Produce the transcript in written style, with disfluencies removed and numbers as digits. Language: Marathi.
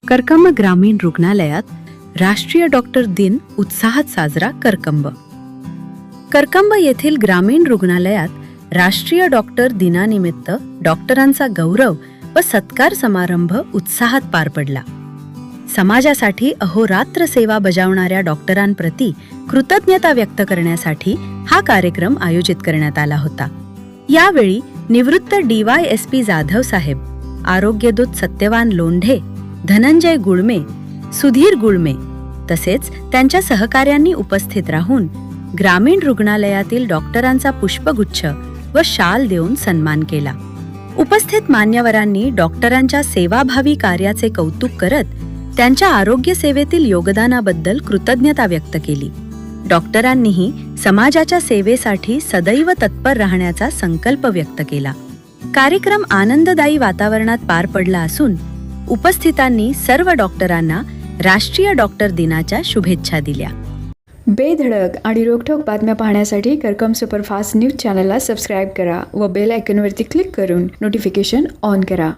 करकंब ग्रामीण रुग्णालयात राष्ट्रीय डॉक्टर दिन उत्साहात साजरा. करकंब येथील ग्रामीण रुग्णालयात राष्ट्रीय डॉक्टर दिनानिमित्त डॉक्टरांचा गौरव व सत्कार समारंभ उत्साहात पार पडला. समाजासाठी अहोरात्र सेवा बजावणाऱ्या डॉक्टरांप्रती कृतज्ञता व्यक्त करण्यासाठी हा कार्यक्रम आयोजित करण्यात आला होता. यावेळी निवृत्त DYSP जाधव साहेब, आरोग्यदूत सत्यवान लोंढे, धनंजय गुळमे, सुधीर गुळमे तसेच त्यांच्या सहकाऱ्यांनी उपस्थित राहून ग्रामीण रुग्णालयातील डॉक्टरांचा पुष्पगुच्छ व शाल देऊन सन्मान केला. उपस्थित मान्यवरांनी डॉक्टरांच्या सेवाभावी कार्याचे कौतुक करत त्यांच्या आरोग्य सेवेतील योगदानाबद्दल कृतज्ञता व्यक्त केली. डॉक्टरांनीही समाजाच्या सेवेसाठी सदैव तत्पर राहण्याचा संकल्प व्यक्त केला. कार्यक्रम आनंददायी वातावरणात पार पडला असून उपस्थितांनी सर्व डॉक्टरांना राष्ट्रीय डॉक्टर दिनाच्या शुभेच्छा दिल्या. बेधडक आणि रोखठोक बातम्या पाहण्यासाठी करकम सुपरफास्ट न्यूज चॅनलला सबस्क्राईब करा व बेल आयकॉनवरती क्लिक करून नोटिफिकेशन ऑन करा.